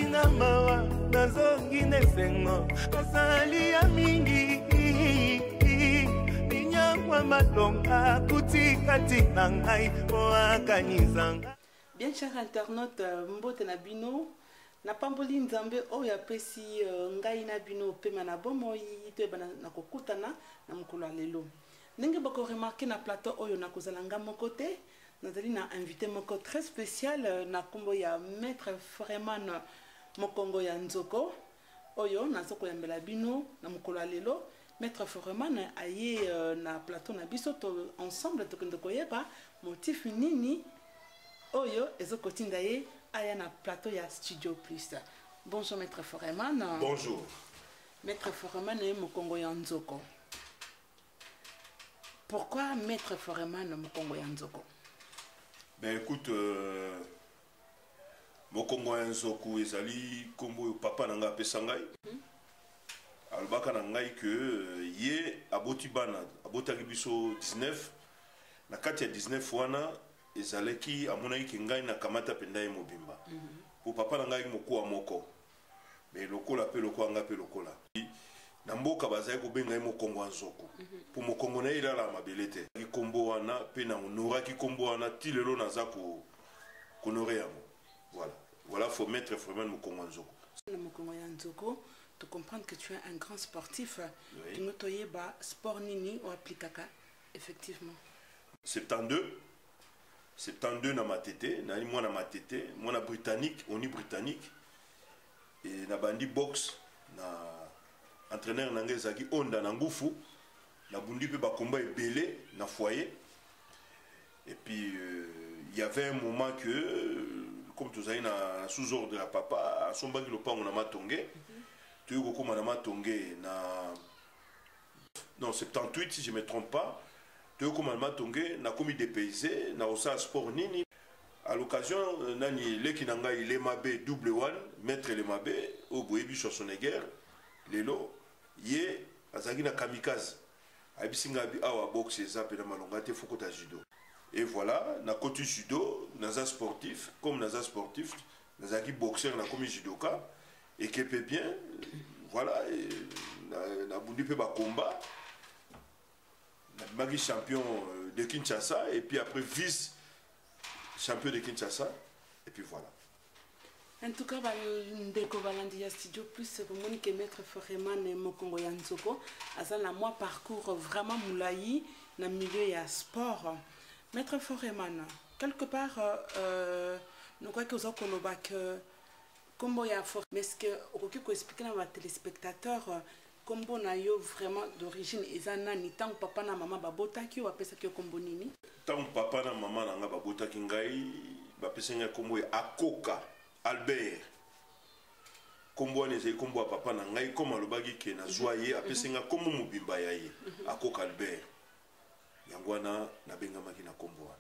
asalinga mawa nazongi nesengo asali ya mingi ninyangwa malonga kutikati na ngai oakanizanga. Bien chers internautes, mbote na bino na pamboli nzambe oyo apesi ngai na bino pema na bomoi toyeba na kokutana na mokolo ya lelo ndenge bako remarqué na plateau oyo na kozala nga moko te nazali na invité moko très spécial na kombo ya maître Foreman mokongo ya nzoko oyo nazo koyambela bino na mokolo ya lelo. Maître Foreman aye na plateau na biso to ensemble tokende koyeba motif nini oyo ezokotinda ye aya na plateau ya Studio Plus. Bonjour Maître Foreman. Bonjour. Maître Foreman est mokongo ya nzoko. Pourquoi Maître Foreman mokongo ya nzoko? Ben écoute, mokongo ya nzoko ezali kombo papa nanga apesa ngai. Alobaka na ngai que ye aboti bana abotaki biso 19 na kati ya 19 wana ezalaki amonaki ngai na kamata penda ye mobimba. Po papa na ngai mokuwa moko. Mais lokola pe lokola nga pe lokola. Na mboka bazali kobenga ye mokongo ya nzoko. Po mokongo na ilala mabele te. Ki kombo wana pe na honora ki kombo wana ti lelo naza ko honorer yango. Voilà. Voilà, faut mettre vraiment mokongo ya nzoko. Na mokongo ya nzoko, tu comprends que tu es un grand sportif. Oui. Tu notoye ba sport nini ou aplikaka effectivement. 72 na matete, na mwana matete, mwana britannique, on est britannique. Et na bandi box na entraîneur nangé zaki onda na ngufu, na bundi pe ba combat ebele na foyer. Et puis il y avait un moment que comme tous aïe na sous ordre de papa, à son bagi le pango na matongé. Tu es comme na matongé na non 78 si je me trompe pas. Tu es comme na matongé na commis dépaysé na osa sport nini. À l'occasion, nani leki nanga il est mabé double one, maître le mabé au boyebi Schwarzenegger, lelo ye azagi na kamikaze. Abisinga bi awa boxe za pe na malonga te fokota judo. Et voilà, na côté judo, naza sportif, comme naza sportif, nazaki boxeur na komi judoka et que peut bien voilà, na bundi pe ba combat. Na magi champion de Kinshasa et puis après vice champion de Kinshasa, et puis voilà. En tout cas, ndeko balandi ya Studio Plus pour Monique Maître Foreman et mokongo ya nzoko, azala moi parcours vraiment moulayi na milieu ya sport. Maître Foreman, quelque part, nous croyons que vous avez koloba que kombo ya for, mais est-ce que vous pouvez expliquer à vos téléspectateurs kombo na yo vraiment d'origine ezana ni tant papa na maman babotaki ou apesa ki kombo nini? Tant papa na maman nanga babotaki ngai bapesa ngai kombo ya Akoka Albert. Kombo wana ezali kombo ya papa na ngai comme alobaki ke na joye apesa ngai kombo mobimba ya ye Akoka Albert. Yango wana nabengamaki na kombo wana.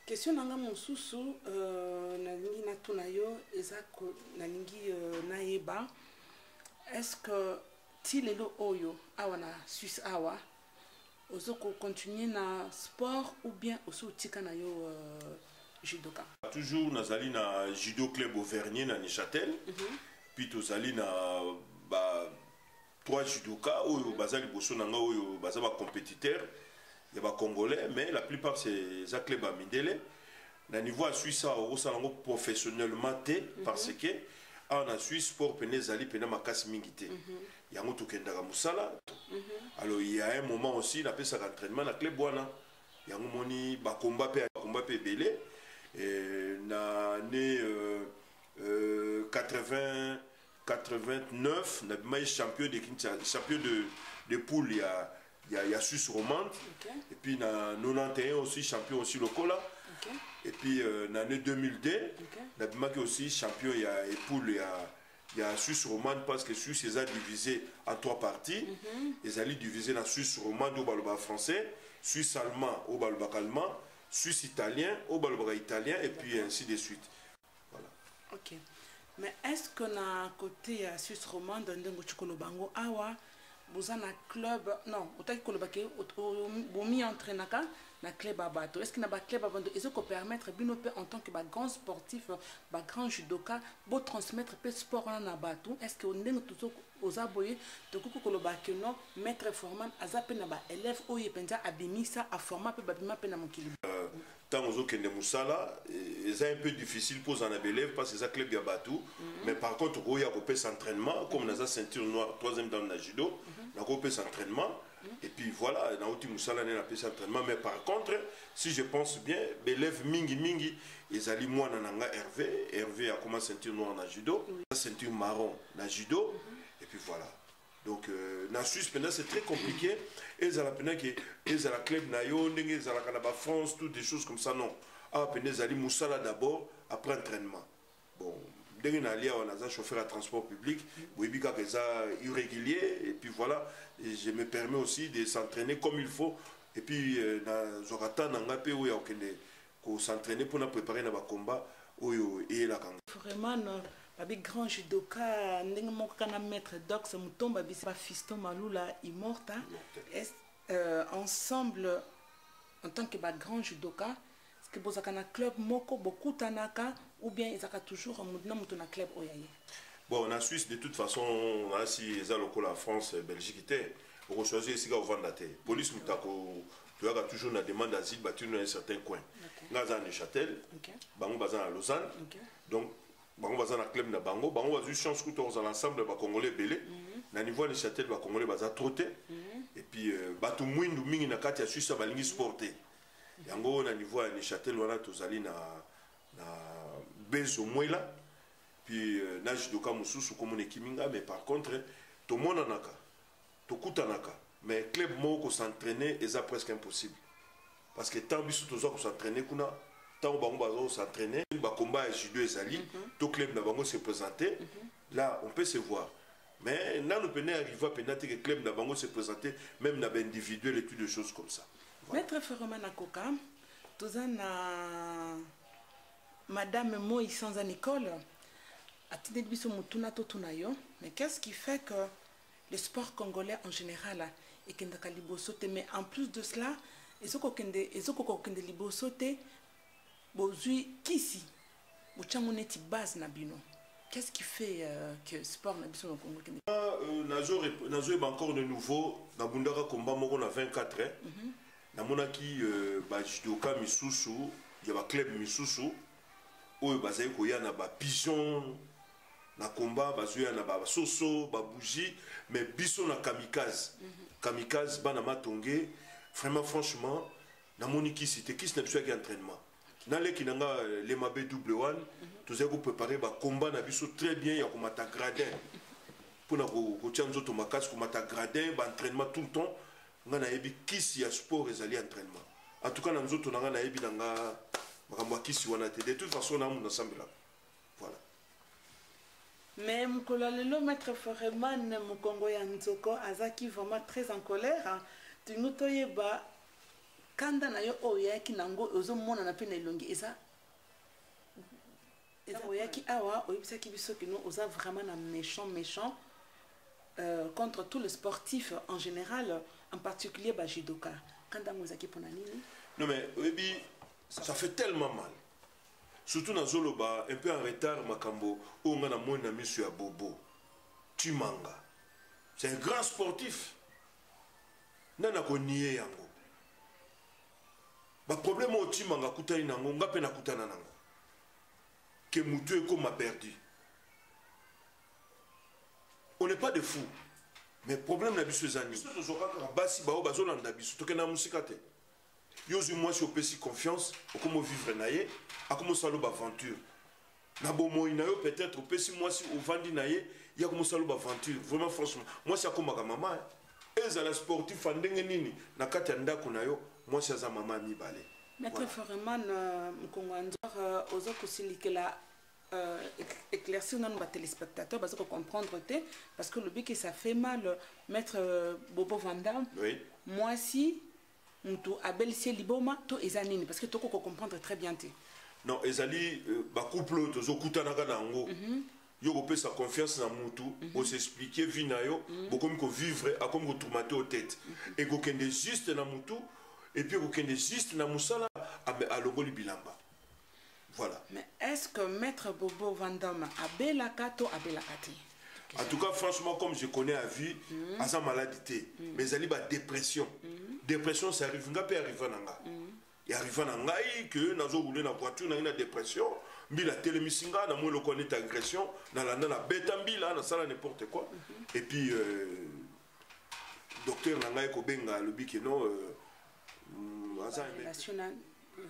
Question nanga mosusu nalingi na tuna yo ezako nalingi naeba est-ce que ti lelo oyo awa na Suisse awa ozoko continuer na sport ou bien oso tika na yo judoka? Toujours nazali na judo club Auvergnat na Neuchâtel. Puis tozali na ba 3 judoka oyo bazali boso nanga oyo bazaba compétiteur. Il y a des Congolais, mais la plupart c'est ça club à Mindele. Na niveau à Suisse au salon professionnellement parce que en Suisse sport penezali pena makasi mingité. Il y a mutu kenda musala. Alors il y a un moment aussi la pesa d'entraînement na club wana. Il y a moni ba combat pe belé et na né 89 na mai champion de Kinshasa, champion de poule il y a Suisse romande. Et puis na 91 aussi champion aussi locola. Et puis l'année 2002 na bimaki aussi champion il y a poule il y a Suisse romande parce que Suisse les a divisé en 3 parties. Ils allaient diviser la Suisse romande au baloba français, Suisse allemand au baloba allemand, Suisse italien au baloba italien et puis ainsi de suite. Voilà. OK. Mais est-ce que na côté Suisse romande ndengo chikolobango awa bozana club non otaki kolobaki bomi entraînaka na club à bateau. Est-ce que na ba club à bateau ils ont permettre bino pe en tant que ba grand sportif, ba grand judoka, beau transmettre pe sport na bateau. Est-ce que on ndenge tout aux aboyés de kuku koloba que non maître formant azape na ba élève oye penza abimisa a format pe babima pe na mokili. Tant aux autres musala, c'est un peu difficile pour un élève parce que c'est un club Yabatou. Mais par contre, il y a un s'entraînement, comme on a ceinture noire, troisième dans le judo, on a un s'entraînement. Et puis voilà, dans le musala, on a un s'entraînement. Mais par contre, si je pense bien, l'élève mingi, ils allaient moi dans Hervé. Hervé a commencé ceinture noire dans le judo, ceinture marron dans le judo. Et puis voilà. Donc, en Suisse, c'est très compliqué. Et ils ont la club Nayo, ils ont la France, toutes des choses comme ça, non. Ah, ils ont Moussala d'abord, après entraînement. Bon, dès qu'on on a un chauffeur à transport public, ils sont irréguliers, et puis voilà. Et je me permets aussi de s'entraîner comme il faut. Et puis, dans Zorata, dans Ngapé, où il y a s'entraîner pour préparer nos combats, où il y a la Vraiment, babi grand judoka ndenge moko kana maître dox mutomba bisi Fiston Malula immorta ensemble en tant que grand judoka est-ce que bozaka na club moko bokutanaka ou bien ezaka toujours mudna mutu na club oyaye. Bon, en Suisse de toute façon si eza lokola la France Belgique était pour choisir ici au Vandate police mutako tu as toujours la demande d'asile battu dans un certain coin là dans Neuchâtel bango bazan à Lausanne donc bango baza na club na bango bazu chance que tous l'ensemble ba congolais belé na niveau de Châtel ba congolais baza trotter et puis batu mwindu mingi na kati ya Suisse balingi sporter yango na niveau de Châtel wana tozali na bezo mwela puis na judoka mususu comme kiminga mais par contre to mona naka to kutanaka mais club moko s'entraîner est presque impossible parce que tant biso tozo ko s'entraîner kuna tant bango bazo s'entraîner ba combat judo ezali tout club na bango se présenter là on peut se voir mais là nous peut arriver à pénatrer que club na bango se présenter même na individuel et toutes des choses comme ça voilà. Maître Ferroman Akoka tozana madame Moi sans en école atinde biso mutuna to tunayo mais qu'est-ce qui fait que le sport congolais en général est kendaka libosote mais en plus de cela ezoko kende libosote bozui kisi bochango neti base na bino. Qu'est-ce qui fait que sport na biso na Congo nazo encore de nouveau na bundaka combat moko na 24 ans na monaki ba judoka misusu ya ba club misusu oyo bazali koya na ba pigeon na combat bazuya na ba soso ba bougie mais biso na kamikaze kamikaze bana matonge vraiment franchement na moniki c'était qui na biso ya entraînement na leki nanga les mabé double one tous avez préparé ba combat na biso très bien ya komata gradin pour na ko chanzo to makasi komata gradin ba entraînement tout le temps ngana yebi kisi ya sport ezali entraînement en tout cas na nzoto nanga na yebi nanga makambo kisi wana te de toute façon na mu ensemble là voilà. Mais Mkolalelo maître Ferroman Mukongo ya Nzoko azaki vraiment très en colère tu nutoyeba kanda na yo oyaki nango ozomona na pe na elongi eza oyaki awa oyebisaki biso que nous oza vraiment na méchant contre tous les sportifs en général en particulier ba judoka kanda ngozaki pona nini. Non mais oyebi ça fait tellement mal surtout na zoloba un peu en retard makambo o ngana mona misu ya bobo Chimanga c'est un grand sportif nana ko nié yango ba problème au Chimanga kutani nango ngape na kutana nango que mutu eko m'a perdu on n'est pas des fous mais problème na biso zani biso tozoka basi bao bazolanda biso tokena musikate yozu moi si opesi confiance okomo vivre naye akomo salo ba aventure na bomo inayo peut-être opesi moi si ovandi naye ya komo salo ba aventure vraiment franchement moi si akoma ka mama ezala sportif ndenge nini na kati ya ndako nayo moi si aza mama mibale. Maître Ferroman Mukongo Andor ozo kusilikela éclaircir nos téléspectateurs parce que comprendre parce que le but que ça fait mal Maître Bobo Vandam oui moi si mutu abelisi liboma to ezanini parce que toko ko comprendre très bien te non ezali ba couple tozo kutanaka nango yo ko pesa confiance na mutu o s'expliquer vie na yo beaucoup ko vivre a comme ko tourmater aux têtes et ko kende juste na mutu et puis aucun juste na musala à longoli bilamba. Voilà. Mais est-ce que Maître Bobo Van Damme a bela kato a bela kati? En tout cas, franchement, comme je connais à vie, à sa maladie, mais elle a dépression. Dépression, ça arrive, nga peut arriver nanga. Il arrive nanga que nazo rouler na voiture na une dépression, mais la télémisinga na moi le connaît agression, na la betambi là, na sala n'importe quoi. Et puis docteur nanga ko benga le biki non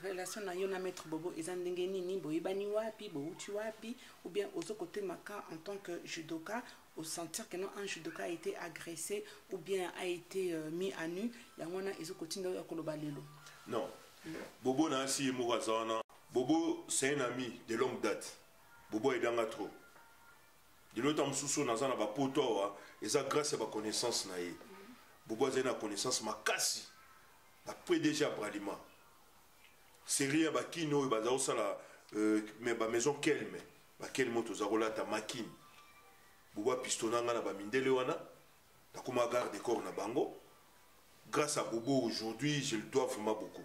relation na yo na Maître Bobo ezandenge nini boyebani wapi bouti wapi ou bien aux côtés maka en tant que judoka au sentir que non un judoka a été agressé ou bien a été mis à nu yangona ezo kotinda ya koloba lelo. Non. Bobo na si morazana. Bobo c'est un ami de longue date. Bobo est dans trop. De l'autre msusu na zana ba poto et ça grâce à ba connaissance na ye. Bobo a une connaissance makasi. Après déjà bralima. C'est rien ba kino ba za osala mais ba maison kelme. Ba kelme to za rolata makine. Bobo pistonanga na ba mindele wana. Ta kuma garde corps na bango. Grâce à Bobo aujourd'hui, je le dois vraiment beaucoup.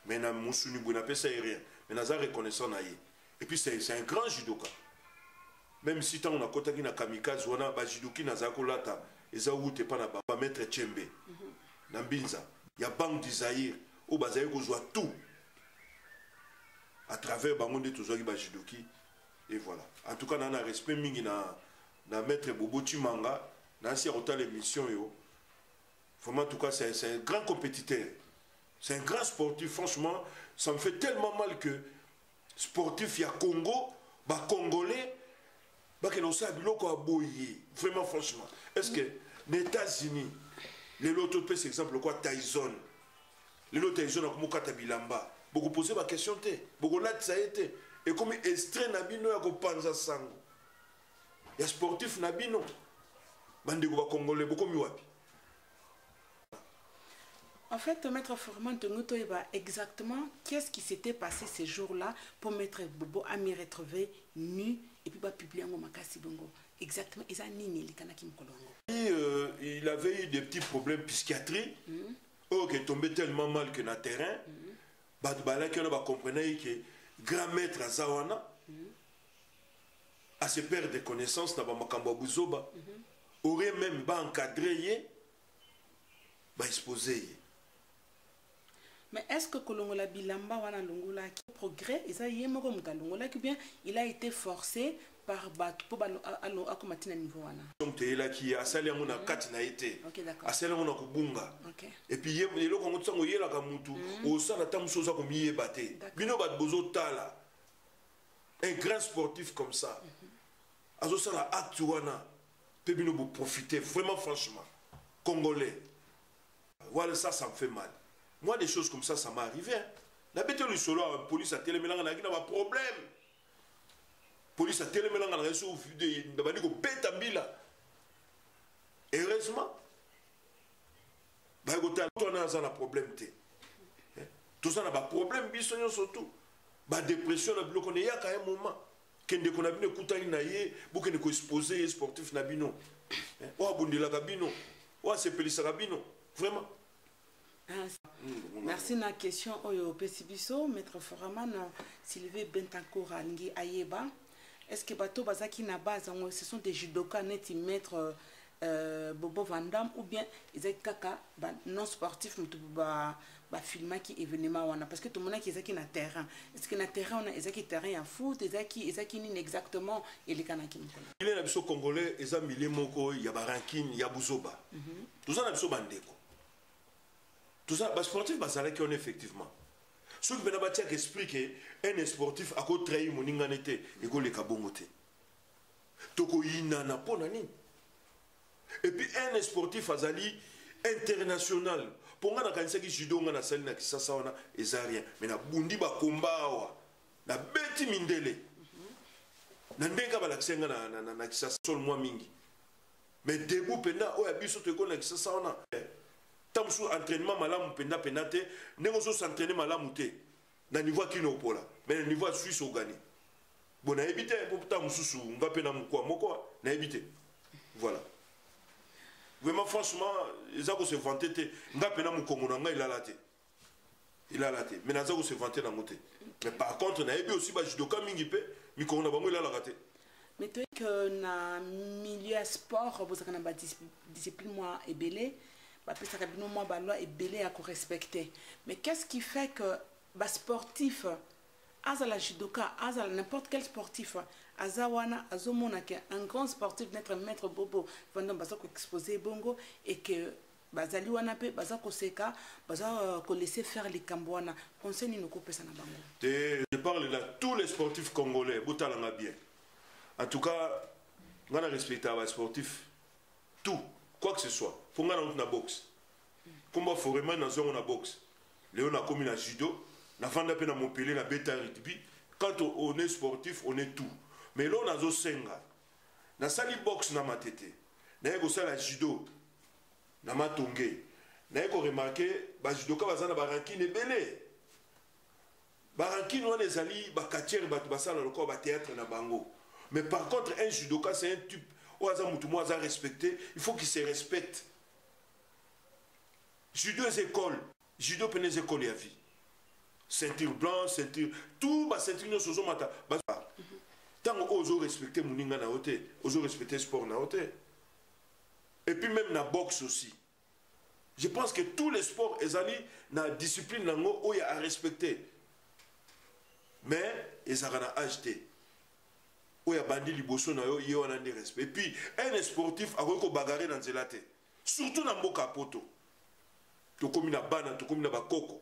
Mais na musuni buna pesa rien. Mais na za reconnaissant na ye. Et puis c'est un grand judoka. Même si tant on a kotaki na kamikaze wana ba judoki na za kolata eza ute pa na ba maître Tchembe. Na Mbinza, il y a banque du Zaïre où bazaye ko joie tout. À travers bangonde tozaki ba judoki et voilà. En tout cas na respect mingi na maître Bobo Chimanga, na si rota l'émission yo. Vraiment en tout cas c'est un grand compétiteur. C'est un grand sportif franchement, ça me fait tellement mal que sportif il y a Congo, ba congolais ba que non ça biloko aboyé. Vraiment franchement. Est-ce que les États-Unis les lotos c'est exemple quoi Tyson. Les lotos Tyson a comme kata bilamba. Beaucoup poser ma question te. Beaucoup là ça a été et comme extrait na bino ya ko panza sango. Ya sportif na bino. Bande ko ba congolais beaucoup mi wapi. En fait, Maître Forman Tongoto exactement qu'est-ce qui s'était passé ces jours-là pour Maître Bobo à me retrouver nu et puis publier un makasi bongo. Exactement, ils ont nini les kanaki mkolongo. Il avait eu des petits problèmes psychiatriques. Qui est tombé tellement mal que dans le terrain. Badbala qui on a compris que grand maître Azawana à se perdre des connaissances dans Makambo Buzoba aurait même encadré exposé. Mais est-ce que Kolongola Bilamba wana longola qui progrès et ça y est moko mutalongola qui bien il a été forcé par Batu pour allo akomatina niveau wana. Donc tu es là qui a salé mon akati na été. OK d'accord. A salé mon akubunga. OK. Et puis yé lo ko mutsango yela ka mutu au sala tamsoza ko miye baté. Bino bat bozo tala. Un grand sportif comme ça. Azo sala acte wana pe bino bo profiter vraiment franchement. Congolais. Voilà ça me fait mal. Moi, des choses comme ça m'est arrivé. La bête du solo, la police a tellement de problème. La police a tellement de problème. Heureusement, on a un problème. Tout ça, on a un problème, surtout. La dépression, on a un moment. Quand on a un sportif, on a exposé sportif. On a vraiment. Merci na question oyo pesibiso Maître Foraman Sylvie Bentancourt Ngi Ayeba. Est-ce que bato bazaki na base ce sont des judokas neti Maître Bobo Van Damme ou bien ezaki kaka non sportif mutu ba filma ki événement wana parce que tout le monde qui ezaki na terrain. Est-ce que na terrain on a ezaki terrain en foot ezaki ni exactement et kanaki mukolo. Il est na biso congolais eza milé moko ya ba ranking ya buzoba. Tout ça na biso bandeko. Tout ça, les sportifs, c'est on effectivement. Ce qui veut expliquer un sportif a quoi trahir mon inganité et quoi les kabongote. Toko inana ponani. Et puis un sportif azali international. Pour nga na kanisa ki judo nga na sali na kisasa wana ezarien. Mais na bundi ba komba wa. Na beti mindele. Na ndenga ba laksenga na kisasa sol moi mingi. Mais debout pena o ya biso to ko na kisasa wana. Tant que entraînement malamu penda penate nengozo s'entraîner malamu te na niveau kino pola mais niveau suisse au gagné bon na éviter pour tant mususu nga pena mukwa moko na éviter voilà vraiment franchement ils ont se vanter te nga pena mukongo na nga ilala te il a raté. Mais naza ko se vanter na moté. Mais par contre na ebi aussi ba judoka mingi pe mi ko na bango il a raté. Mais tu es que na milieu sport vous avez na discipline moi et belé ba pesa ka bino moi ba loi et belé à respecter. Mais qu'est-ce qui fait que ba sportif azala judoka azala n'importe quel sportif azawana azomona que un grand sportif d'être maître bobo pendant baza ko exposer bongo et que bazali wana pe baza ko seka baza ko laisser faire les kambwana conseil ni ko pesa na bango. Je parle là tous les sportifs congolais botalanga bien. En tout cas, on a respecté les sportifs tout quoi que ce soit. Pour nga na boxe. Combat foreman na zone na boxe. Léon a commis na judo. Na vanda pe na Montpellier na beta rugby. Quand on est sportif, on est tout. Mais là on a zo senga. Na sali boxe na matete. Na yeko sala judo. Na matonge. Na yeko remarquer ba judoka bazana ba rankine belé. Ba rankine on ezali ba katiere ba basala lokwa ba théâtre na bango. Mais par contre un judoka c'est un type au hasard mutumo hasard respecté, il faut qu'il se respecte. Judo les écoles, judo peine les écoles à vie. Ceinture blanche, ceinture, tout ba ceinture no sozo mata. Tant ozo respecter muninga na hauteur, ozo respecter sport na hauteur. Et puis même na boxe aussi. Je pense que tous les sports ezali na discipline nango o ya à respecter. Mais ezara na acheter. O ya bandi liboso na yo yo na ndi respect. Et puis un sportif a ko bagarrer dans zelate. Surtout na mboka poto. To komi na bana, to komi na bakoko.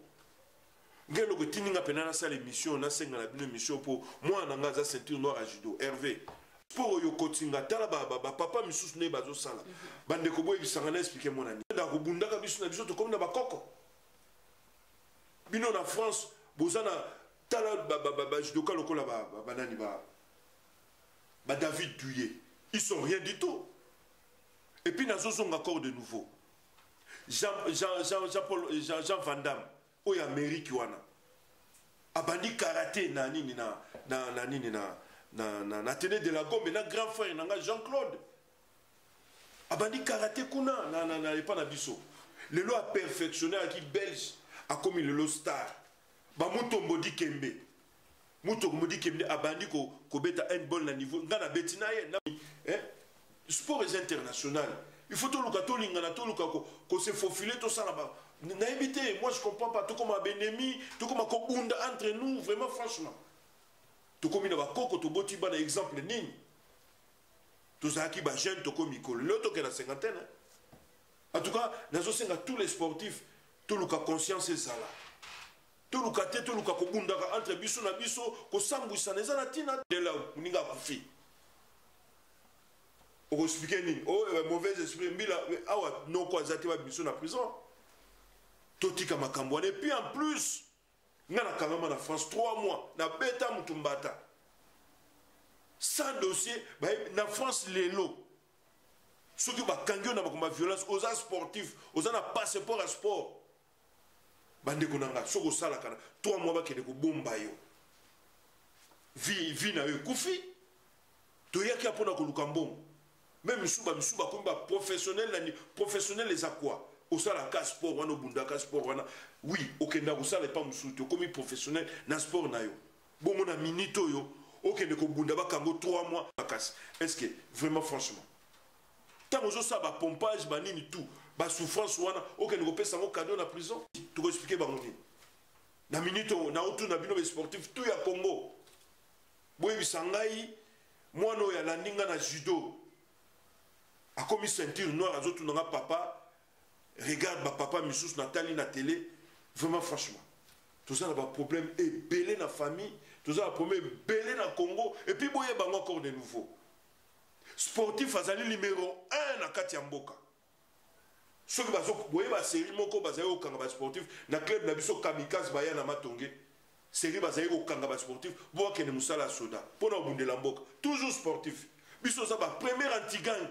Ngelo ko tininga penana sa l'émission na senga na bino émission pour moi na nga za ceinture noire à judo Hervé. Sport yo kotinga tala ba papa misusu ne bazo sala. Bande ko boy bisanga na expliquer mon ani. Da ko bunda ka biso na biso to komi na bakoko. Bino na France, bozana tala ba judoka lokola ba nani ba David Douillet, ils sont rien du tout. Et puis nous avons encore de nouveau. Jean Van Damme, au Amérique wana. Abandi karaté na nini na tene de la gomme na grand frère na Jean-Claude. Abandi karaté kuna na pas na biso. Le lo a perfectionné avec belge a commis le lo star. Ba mutombo di kembe. Muto komodi kemde abandi ko beta handball na niveau ngana betina ye na sport est international. Il faut tout le linga na tout le ko se faufiler tout ça là-bas. Na éviter, moi je comprends pas tout comme un ennemi, tout comme ko bunda entre nous vraiment franchement. Tout comme na ba koko to boti ba na exemple nini. Tout ça qui ba jeune to comme Mikolo, l'autre qui est la cinquantaine. En tout cas, nazo senga tous les sportifs tout le conscience ça là. Tout le kate tout le kabundaka entre biso na biso ko sambwisa neza na tina de la uninga kufi. O expliquer ni mauvais esprit mbila awa non ko azati ba biso na prison. Totika makambo et puis en plus ngana kangama na France 3 mois na beta mutumbata. Sans dossier na France lelo. Ceux qui ba kangyo na ba violence aux sportifs, aux na passeport à sport. Bande konanga soko sala kana 3 mois bakende ko bomba yo vi na yo kufi to yaki apona ko lukambon même misuba komba professionnel les aqua au sala ka sport wana bunda ka sport wana oui okenda ko sala pas musuto comme professionnel na sport na yo bongo na minito yo okende ko bunda bakango 3 mois bakasi. Est-ce que vraiment franchement tant ozo sa ba pompage banini tout ba souffrance wana okende ko pesa ngo cadeau na prison tu ko expliquer bango ni na minito na auto na bino be sportif tout ya Congo boye bisangai mwana ya landinga na judo a commis ceinture noire azotu nga papa regarde ba papa misus na tali na télé vraiment franchement tout ça na ba problème et belé na famille tout ça na problème belé na Congo et puis boye bango encore de nouveau sportif azali numéro 1 na kati ya mboka. Ceux qui boye ba série moko bazali okanga ba sportif na club na biso kamikaze baya na matonge série bazali okanga ba sportif bo kene musala soda pona obundela mboka toujours sportif biso za ba premier anti-gang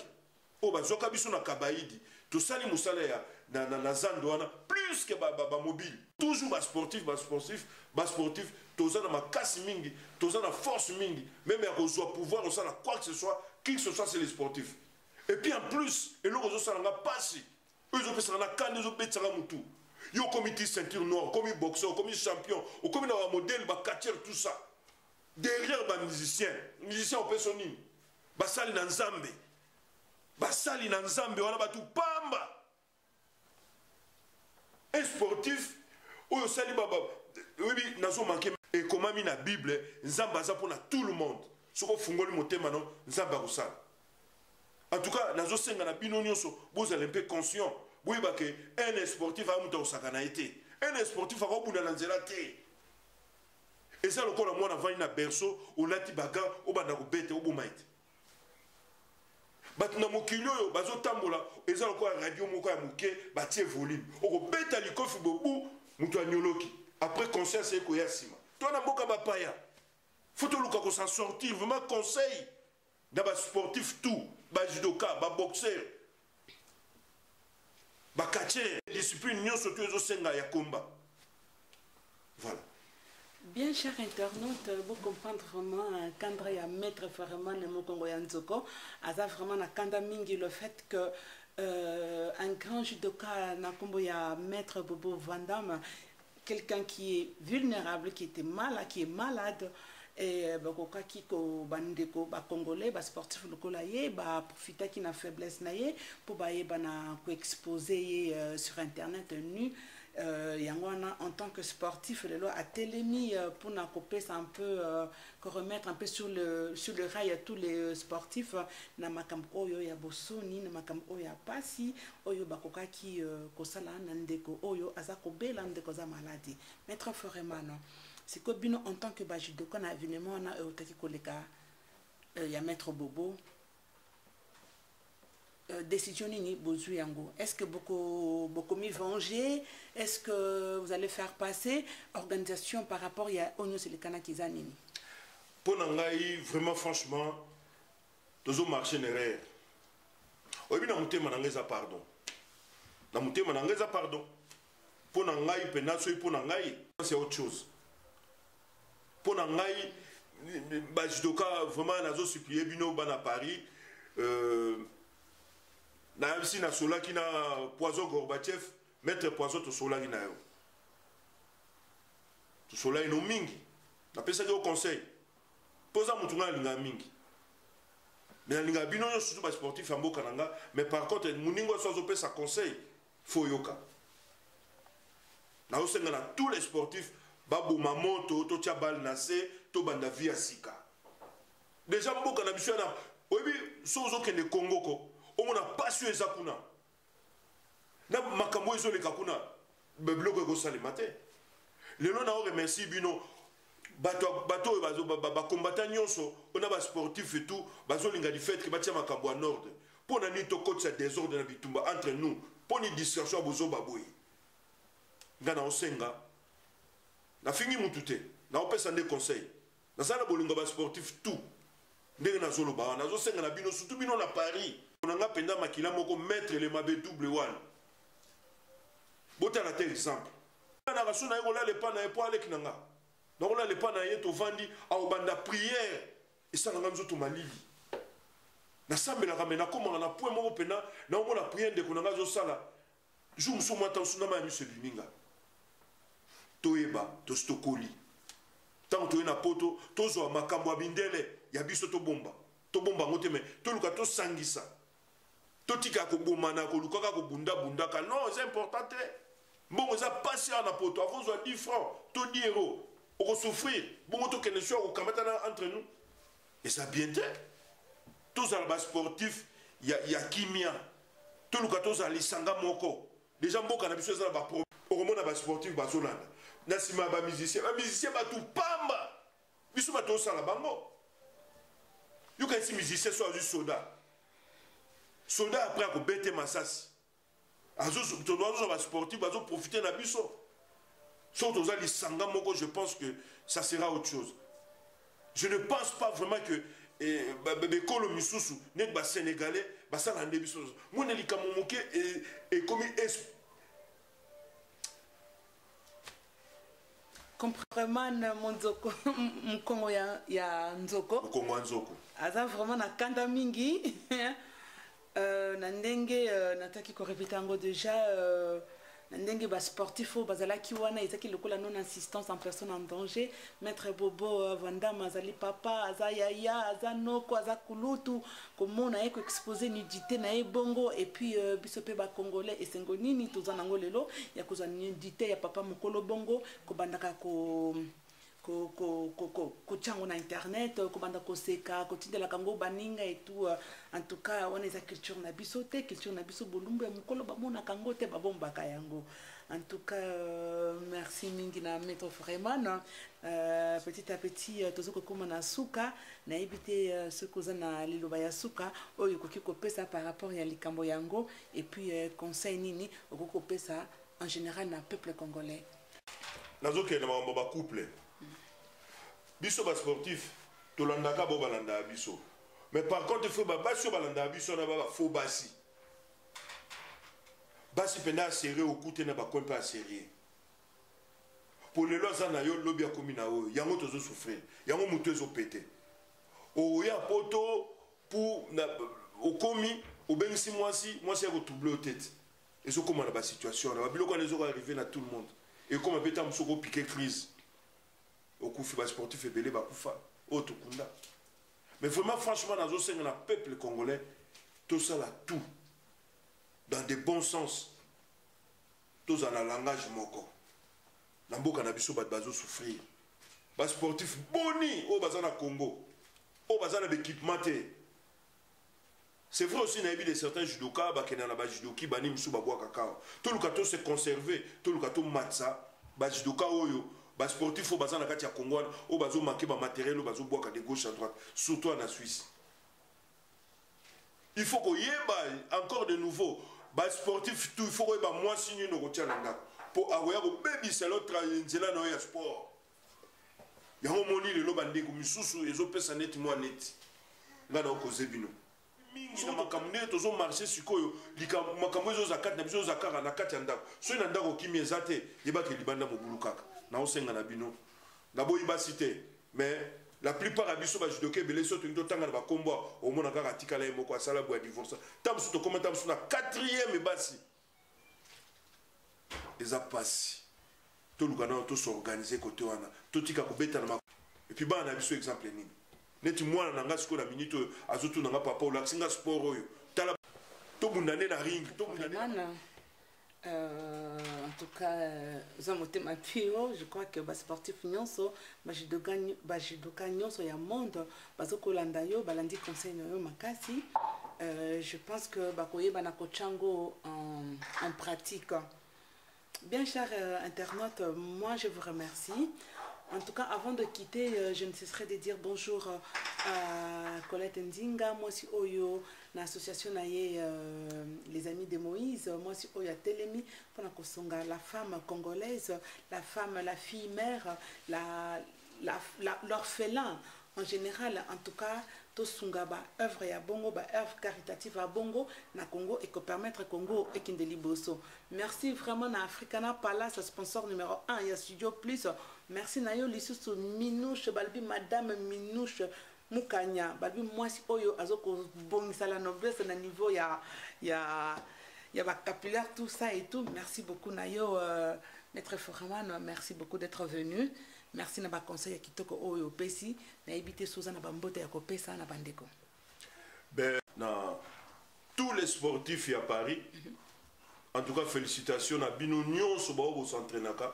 o bazoka biso na kabaidi to sali musala ya na zando wana plus que ba mobile toujours ba sportif to za na makasi mingi to za na force mingi même ya kozwa pouvoir au sala quoi que ce soit qui que ce soit c'est les sportifs. Et puis en plus et le ozo sala nga passi eux ont fait ça na kan ils ont bêté ça mutu Yo comité ceinture noire, comme boxeur, comme champion, ou comme un modèle, bah catcher tout ça. Derrière bah musicien on peut sonner. Bah sali na nzambe. Bah sali na nzambe wana ba tout pamba. Un sportif oyo sali baba oui nazo manquer et comment mi na Bible nzamba za pour tout le monde. Soko fungoli motema non nzamba ko sala. En tout cas nazo senga na bino nyonso vous allez un peu conscient. Oui ba que un sportif a muta osakana été. Un sportif a robuna na nzela te. Et ça le corps moi na vani na berceau ou lati baga o banda ko bete o bomaite. Bat na mokilio yo bazo tambola eza le corps radio moko ya moke batie volume. O ko beta likofi bobu mutu anyoloki. Après conscience eko ya sima. Toi na mboka ba paya. Faut tout luka ko s'en sortir vraiment conseil. D'aba sportif tout, ba judoka, ba boxeur. Ba catcher discipline nyon surtout ezo senga ya combat. Voilà. Bien, chers internautes, vous comprendre vraiment quand il y a maître vraiment le Congo Yanzoko, ça vraiment na kanda mingi le fait que un grand judoka na Congo ya maître Bobo Vandam, quelqu'un qui est vulnérable, qui était malade, qui est malade. Et bakoka kiko bandeko ba congolais ba sportif lokola ye ba profiter qui na faiblesse na ye pour ba ye bana ko exposer sur internet nu yangwana en tant que sportif le lo a télémi pour na couper un peu que remettre un peu sur le rail à tous les sportifs na makambo oyo ya bosoni na makambo oyo ya pasi oyo bakoka ki ko sala na ndeko oyo azako bela ndeko za maladie maître Foremano. C'est que bino en tant que judoka na événement na otaki koleka ya maître Bobo décision nini bozu yango est-ce que beaucoup mi venger est-ce que vous allez faire passer organisation par rapport ya onyo selekana kizanini pour ngai vraiment franchement tozo marcher derrière obi na mutema na ngeza pardon na mutema na ngeza pardon pour ngai pena so pour ngai c'est autre chose. Pour ngai judoka vraiment nazo supplier bino bana Paris na MC na sola ki na Poison Gorbatchev mettre Poison to sola ki na yo to sola ino mingi na pesa yo conseil posa mutunga linga mingi mais linga bino yo surtout ba sportif amboka nanga mais par contre muningo so zo pesa conseil faut yoka na osenga na tous les sportifs Babu mamoto to tia bal nase to banda via sika déjà mboka na biso na obi sozo kende Congo ko omona passion ezakuna na makambo ezo le kakuna bebloko go salimate lelo na remercie bino bato bazo ba combattant nyonso ona ba sportif et tout bazo linga di fait que batia makambo en ordre pour na ni to coach sa désordre na bitumba entre nous pour ni distraction bozo baboyi ngana osenga na fingi mutute na opesa nde conseil na sala bolinga ba sportif tout ndenge na zolo ba na zo senga na bino surtout bino na Paris on nga penda makila moko mettre le mabe double one bota na tel exemple na rasuna ngo la le pana e po alek nanga donc la le pana yeto vandi au banda prière et ça nga nzoto malili na sambela kamena koma na point moko pena na ngo la prière de konanga zo sala jour muso mata usuna ma mi se biminga toeba tostokoli tant to na poto tozo makambo abindele ya biso to bomba ngote me to luka to sangisa to tika ko bomba na ko luka ko bunda ka non c'est important bon ça passer na poto avant zo 10 francs to 10 euros on va souffrir bon to kene sho ko kamata entre nous et ça bien te tous les sportifs ya kimia to luka to za lisanga moko déjà mboka na biso za ba oromona ba sportif ba zolanda na sima ba musicien ba tout pamba biso ba to sala bango you can see musicien so azu soldat après ko bete masasi azu to dozo ba sportif ba zo profiter na biso so to za lisanga moko je pense que ça sera autre chose je ne pense pas vraiment que bekolo misusu net ba sénégalais ba sala nde biso mona likamomoke et comme comprendre monzoko mkongo ya nzoko mkongo nzoko aza vraiment na kanda mingi na ndenge nataki ko répéter ngo déjà ndenge ba sportif bazala ki wana ezaki lokola non assistance en personne en danger. Maître Bobo Vandam azali papa aza yaya aza noko aza kulutu komona eko exposer nudité na ebongo et puis biso pe ba congolais esengo nini tozana ngo lelo ya kozana nudité ya papa mokolo bongo ko bandaka ko chango na internet ko banda ko seka ko tindela kango baninga et tout en tout cas on eza culture na biso te culture na biso bolumbu ya mokolo bamona kango te babombaka yango. En tout cas merci mingi na maître Freeman. Petit à petit tozoko koma na suka na ebité ce koza na liloba ya suka oyo koki kopesa par rapport ya likambo yango et puis conseil nini okoko pesa en général na peuple congolais. Nazoke na mambo ba couple biso ba sportif to landaka bo balanda biso mais par contre il faut ba baso balanda biso na ba faux basi basi penda serré au côté na ba coin pas serré pour les lois na yo lobby ya komina o yango tozo souffrir yango mutu ezo péter o ya poto pour na au komi au bengisi mwasi ya ko troubler au tête et so comment na ba situation na ba biloko na zo arriver na tout le monde et comme peut-être msoko piquer crise au coup de sportif et belé bakufa autre kunda mais vraiment franchement dans le peuple congolais tout ça là tout dans des bons sens tous en langage moko na mboka na biso bat bazo souffrir ba sportif boni au bazana Congo au bazana d'équipement c'est vrai aussi na de certains judoka ba kena na ba judoki bani msu ba bois kakao tout le kato se conserver tout le kato matsa ba judoka oyo ba sportif au bazana kati ya Congo au bazo manquer ba matériel au bazo bois de gauche à droite surtout en Suisse. Il faut qu'on y ait encore de nouveau ba sportif tout il faut que ba moi signe no kotia nanga pour avoir ko baby c'est l'autre nzela no ya sport ya ho moni le lobande ko misusu ezo pesa net moi net ngana ko zebino mingi na makamne tozo marcher sikoyo makamwe zo zakati na biso zakara na kati ya ndako so ina ndako kimi ezate yebaka libanda mobulu kaka na osenga na bino na boyi basité mais la plupart abiso ba judoke belé soto ndo tanga ba kombo au mona kaka tikala yemoko asala bo divorce tamsu to comment tamsu na 4e basi eza pasi to lukana to s'organiser côté wana to tika ko beta na et puis ba na biso exemple nini neti mwana na nga siko na minute azotu na nga papa o laksinga sport oyo tala to bundane na ring to bundane en tout cas je crois que les sportifs nyonso bajudoka nyonso ya monde bazokolanda yo balandi conseil na yo makasi. Je pense que bakoyeba na kochango en pratique. Bien chers internautes, moi je vous remercie. En tout cas, avant de quitter, je ne cesserai de dire bonjour à Colette Nzinga, moi aussi Oyo, l'association les amis de Moïse, moi aussi Oyo Telemi, la femme congolaise, la femme, la fille mère, l'orphelin en général, en tout cas, tout sungaba œuvre ya bongo, œuvre caritative à bongo na Congo et que permettre Congo et Kindeli Bosso. Merci vraiment na Africana Palace, sponsor numéro 1 ya Studio Plus. Merci na yo lisusu Minouche balbi madame Minouche Mukanya balbi mwasi oyo azoko bongisa la noblesse na niveau ya ba capillaire tout ça et tout. Merci beaucoup na yo Maître Foraman, merci beaucoup d'être venu. Merci na ba conseil ya kitoko oyo pesi na ebité soza na bambote ya kopesa na bandeko. Ben na tous les sportifs à Paris. En tout cas félicitations na bino nyonso ba obo s'entraînaka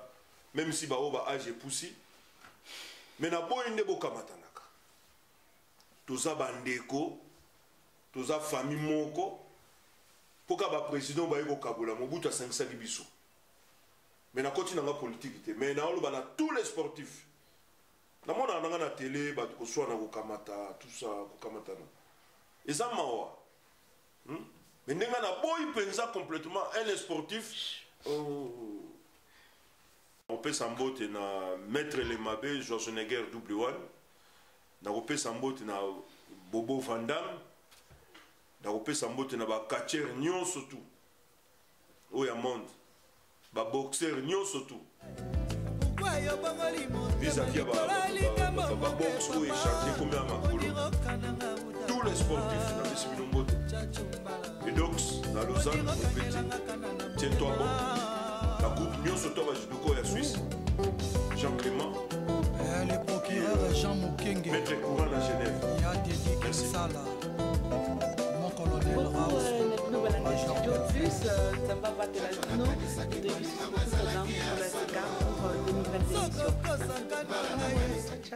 même si ba oba âge poussi. Mais na boyinde bo kamatanaka. Toza bandeko, toza famille moko. Poka ba président ba yeko kabula Mobutu 500 biso. Mais na continue na politique mais na oloba na tous les sportifs na mona na télé ba ko soit na ko kamata tout ça ko kamata na eza mawa mais ndenga na boy penza complètement un sportif on peut s'embote na Maître Lemabe Schwarzenegger W1 na ko peut s'embote na Bobo Vandam na ko peut s'embote na ba catcher nyon surtout au ya monde ba boxeur nyonso tout vis-à-vis ba boxe ou échanger comme un makolo tous les sportifs na bisi bilongo et donc na Lausanne on peut tiens-toi bon groupe nyonso to bajudoka ya Suisse. Jean Clément. Le procureur Jean Mukenge. Maître Courant à Genève. Il y a Dédé Kinsala. Mon colonel Raoult. Tamba Batelazino, de Yusuf Koudam pour la CECA pour 2021 édition.